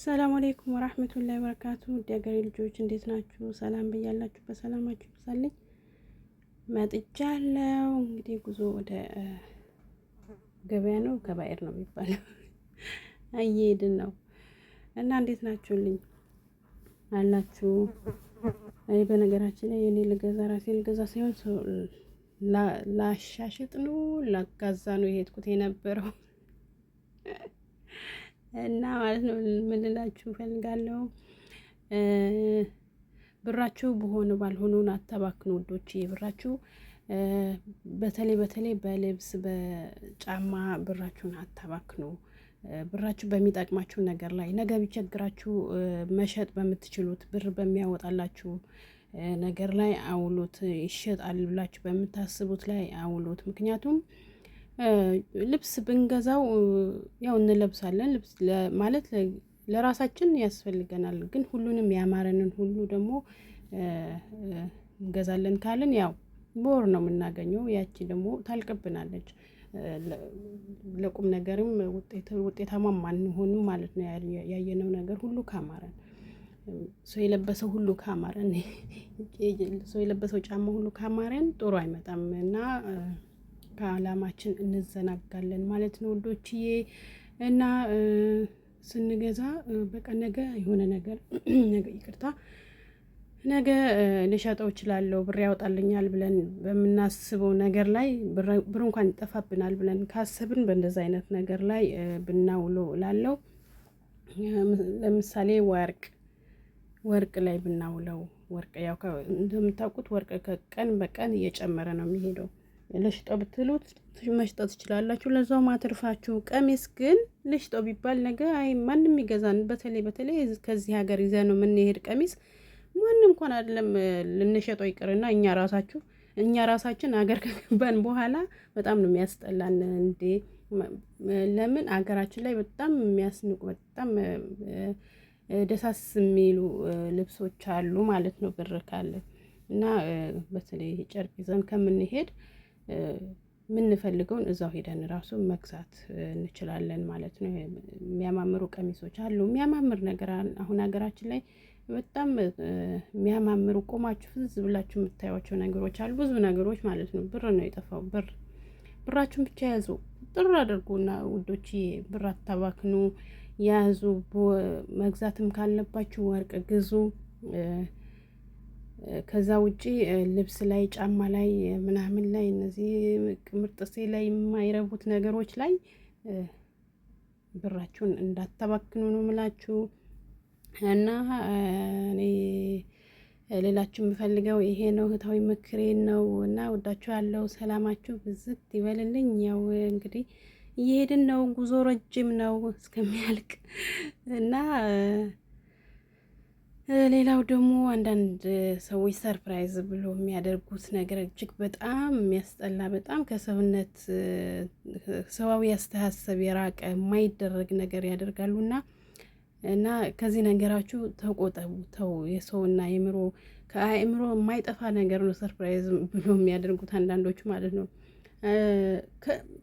ሰላም አለይኩም ወራህመቱላሂ ወበረካቱ። የሀገሬ ልጆች እንዴት ናችሁ? ሰላም በያላችሁ በሰላማችሁ ይብዛልኝ። መጥቻለሁ። እንግዲህ ጉዞ ወደ ገበያ ነው ከባኤር ነው የሚባለው እየሄድን ነው እና እንዴት ናችሁልኝ አላችሁ? በነገራችን ላይ እኔ ራሴን ልገዛ ሳይሆን ላሻሽጥ ነው ላጋዛ ነው የሄድኩት የነበረው እና ማለት ነው። ምን ልላችሁ እፈልጋለሁ፣ ብራችሁ በሆነ ባልሆነውን አታባክኑ ውዶች። ብራችሁ በተለይ በልብስ በጫማ ብራችሁን አታባክኑ። ብራችሁ በሚጠቅማችሁ ነገር ላይ ነገ ቢቸግራችሁ መሸጥ በምትችሉት ብር በሚያወጣላችሁ ነገር ላይ አውሉት። ይሸጣል ብላችሁ በምታስቡት ላይ አውሉት። ምክንያቱም ልብስ ብንገዛው ያው እንለብሳለን። ልብስ ማለት ለራሳችን ያስፈልገናል። ግን ሁሉንም ያማረንን ሁሉ ደግሞ እንገዛለን ካልን ያው በወር ነው የምናገኘው። ያቺ ደግሞ ታልቅብናለች። ለቁም ነገርም ውጤታማም አንሆንም ማለት ነው። ያየነው ነገር ሁሉ ካማረን፣ ሰው የለበሰው ሁሉ ካማረን፣ ሰው የለበሰው ጫማ ሁሉ ካማረን ጥሩ አይመጣም እና ከአላማችን እንዘናጋለን ማለት ነው ውዶችዬ። እና ስንገዛ በቃ ነገ የሆነ ነገር ነገ ልሸጠው እችላለሁ ብር ያወጣልኛል ብለን በምናስበው ነገር ላይ ብር እንኳን ይጠፋብናል ብለን ካሰብን በእንደዛ አይነት ነገር ላይ ብናውለው ላለው ለምሳሌ ወርቅ ላይ ብናውለው፣ ወርቅ ያው እንደምታውቁት ወርቅ ከቀን በቀን እየጨመረ ነው የሚሄደው። ልሽጠው ብትሉት መሽጠት ትችላላችሁ፣ ለዛው ማትርፋችሁ። ቀሚስ ግን ልሽጠው ቢባል ነገ ማንም ይገዛን። በተለይ ከዚህ ሀገር ይዘን ነው የምንሄድ ቀሚስ ማንም እንኳን አይደለም ልንሸጠው ይቅርና እኛ ራሳችን ሀገር ከገባን በኋላ በጣም ነው የሚያስጠላን። እንዴ ለምን ሀገራችን ላይ በጣም የሚያስንቁ በጣም ደሳስ የሚሉ ልብሶች አሉ ማለት ነው ብር ካለ እና በተለይ ጨርቅ ይዘን ከምንሄድ የምንፈልገውን እዛው ሄደን ራሱ መግዛት እንችላለን ማለት ነው። የሚያማምሩ ቀሚሶች አሉ። የሚያማምር ነገር አሁን ሀገራችን ላይ በጣም የሚያማምሩ ቆማችሁ ፍዝዝ ብላችሁ የምታዩቸው ነገሮች አሉ። ብዙ ነገሮች ማለት ነው። ብር ነው የጠፋው። ብራችሁን ብቻ ያዙ። ጥሩ አድርጉና ውዶች፣ ብር አታባክኑ። ያዙ። መግዛትም ካለባችሁ ወርቅ ግዙ። ከዛ ውጪ ልብስ ላይ ጫማ ላይ ምናምን ላይ እነዚህ ቅምርጥሴ ላይ የማይረቡት ነገሮች ላይ ብራችሁን እንዳታባክኑ ነው የምላችሁ። እና እኔ ሌላችሁ የምፈልገው ይሄ ነው። እህታዊ ምክሬን ነው እና ወዳችኋለሁ። ሰላማችሁ ብዝት ይበልልኝ። ያው እንግዲህ እየሄድን ነው። ጉዞ ረጅም ነው እስከሚያልቅ እና ሌላው ደግሞ አንዳንድ ሰዎች ሰርፕራይዝ ብሎ የሚያደርጉት ነገር እጅግ በጣም የሚያስጠላ፣ በጣም ከሰውነት ሰዋዊ አስተሳሰብ የራቀ የማይደረግ ነገር ያደርጋሉና እና ከዚህ ነገራችሁ ተቆጠቡ። ተው። የሰውና ከአእምሮ የማይጠፋ ነገር ነው ሰርፕራይዝ ብሎ የሚያደርጉት አንዳንዶቹ ማለት ነው።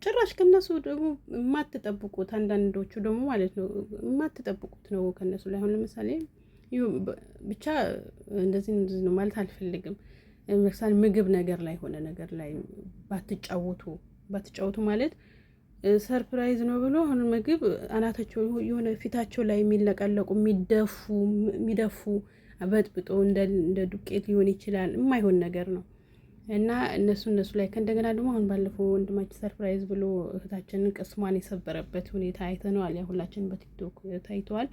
ጭራሽ ከነሱ ደግሞ የማትጠብቁት አንዳንዶቹ ደግሞ ማለት ነው የማትጠብቁት ነው ከነሱ ላይ። አሁን ለምሳሌ ብቻ እንደዚህ ነው ማለት አልፈልግም። ለምሳሌ ምግብ ነገር ላይ ሆነ ነገር ላይ ባትጫወቱ ማለት ሰርፕራይዝ ነው ብሎ አሁን ምግብ አናታቸው የሆነ ፊታቸው ላይ የሚለቀለቁ የሚደፉ በጥብጦ እንደ ዱቄት ሊሆን ይችላል። የማይሆን ነገር ነው እና እነሱ ላይ ከእንደገና ደግሞ አሁን ባለፈው ወንድማችን ሰርፕራይዝ ብሎ እህታችንን ቅስሟን የሰበረበት ሁኔታ አይተነዋል። ያ ሁላችን በቲክቶክ ታይተዋል።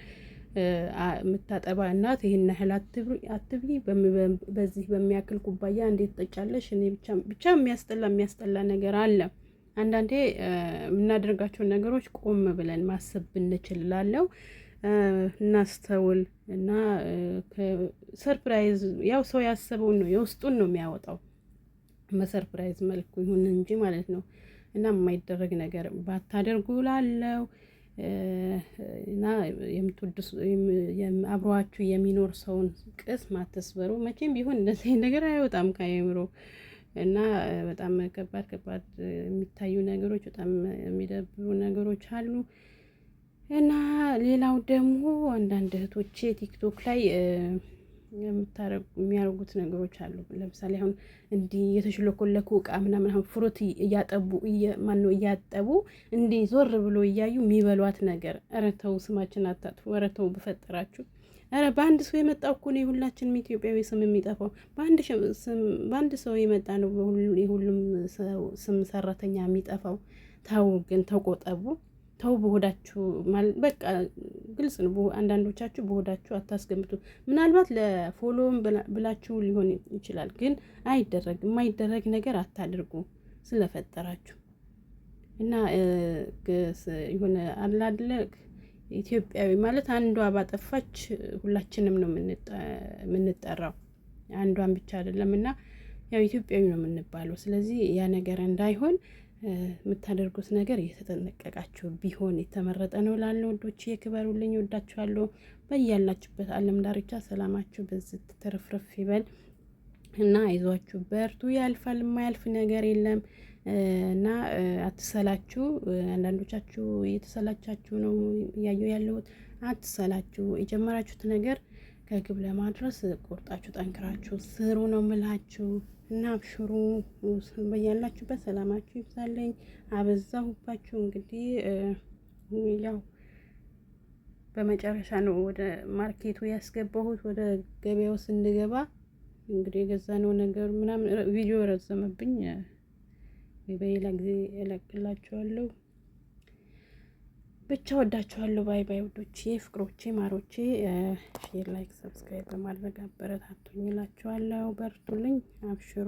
የምታጠባ እናት ይሄን ያህል አትብይ፣ በዚህ በሚያክል ኩባያ እንዴት ጠጫለሽ? እኔ ብቻ የሚያስጠላ ነገር አለ። አንዳንዴ የምናደርጋቸውን ነገሮች ቆም ብለን ማሰብ ብንችል ላለው እናስተውል እና ሰርፕራይዝ ያው ሰው ያሰበውን ነው የውስጡን ነው የሚያወጣው። በሰርፕራይዝ መልኩ ይሁን እንጂ ማለት ነው። እና የማይደረግ ነገር ባታደርጉ ላለው እና አብሯችሁ የሚኖር ሰውን ቅስም አትስበሩ። መቼም ቢሆን እንደዚህ ነገር አይወጣም ከአእምሮ እና በጣም ከባድ የሚታዩ ነገሮች፣ በጣም የሚደብሩ ነገሮች አሉ። እና ሌላው ደግሞ አንዳንድ እህቶቼ ቲክቶክ ላይ የሚያደርጉት ነገሮች አሉ። ለምሳሌ አሁን እንዲህ የተሽለኮለኩ እቃ ምናምን አሁን ፍሩት እያጠቡ ማነው እያጠቡ እንዲህ ዞር ብሎ እያዩ የሚበሏት ነገር። ኧረ ተው ስማችን አታጥፉ። ኧረ ተው በፈጠራችሁ። ኧረ በአንድ ሰው የመጣ እኮ ነው የሁላችንም ኢትዮጵያዊ ስም የሚጠፋው። በአንድ ሰው የመጣ ነው የሁሉም ስም ሰራተኛ የሚጠፋው። ተው ግን ተቆጠቡ። ተው በሆዳችሁ ማለት በቃ ግልጽ ነው። አንዳንዶቻችሁ በሆዳችሁ አታስገምቱ። ምናልባት ለፎሎውም ብላችሁ ሊሆን ይችላል፣ ግን አይደረግ የማይደረግ ነገር አታድርጉ ስለፈጠራችሁ። እና የሆነ አላደለ ኢትዮጵያዊ ማለት አንዷ ባጠፋች ሁላችንም ነው የምንጠራው፣ አንዷን ብቻ አይደለም። እና ያው ኢትዮጵያዊ ነው የምንባለው። ስለዚህ ያ ነገር እንዳይሆን የምታደርጉት ነገር እየተጠነቀቃችሁ ቢሆን የተመረጠ ነው። ላለው ወዶች የክበሩልኝ፣ ወዳችኋለሁ። በያላችሁበት ዓለም ዳርቻ ሰላማችሁ በዝት ትርፍርፍ ይበል እና አይዟችሁ፣ በርቱ። ያልፋል፣ የማያልፍ ነገር የለም። እና አትሰላችሁ። አንዳንዶቻችሁ እየተሰላቻችሁ ነው እያየሁ ያለሁት። አትሰላችሁ። የጀመራችሁት ነገር ከግብ ለማድረስ ቆርጣችሁ ጠንክራችሁ ስሩ ነው ምላችሁ። እና አብሽሩ። በያላችሁበት ሰላማችሁ ይብዛልኝ። አበዛሁባችሁ። እንግዲህ ያው በመጨረሻ ነው ወደ ማርኬቱ ያስገባሁት። ወደ ገበያው ስንገባ እንግዲህ የገዛነው ነገር ምናምን ቪዲዮ ረዘመብኝ። በሌላ ጊዜ እለቅላችኋለሁ። ብቻ ወዳችኋለሁ። ባይ ባይ ውዶቼ፣ ፍቅሮቼ፣ ማሮቼ። ሼር፣ ላይክ፣ ሰብስክራይብ በማድረግ አበረታቱኝ እላችኋለሁ። በርቱልኝ፣ አብሽሩ።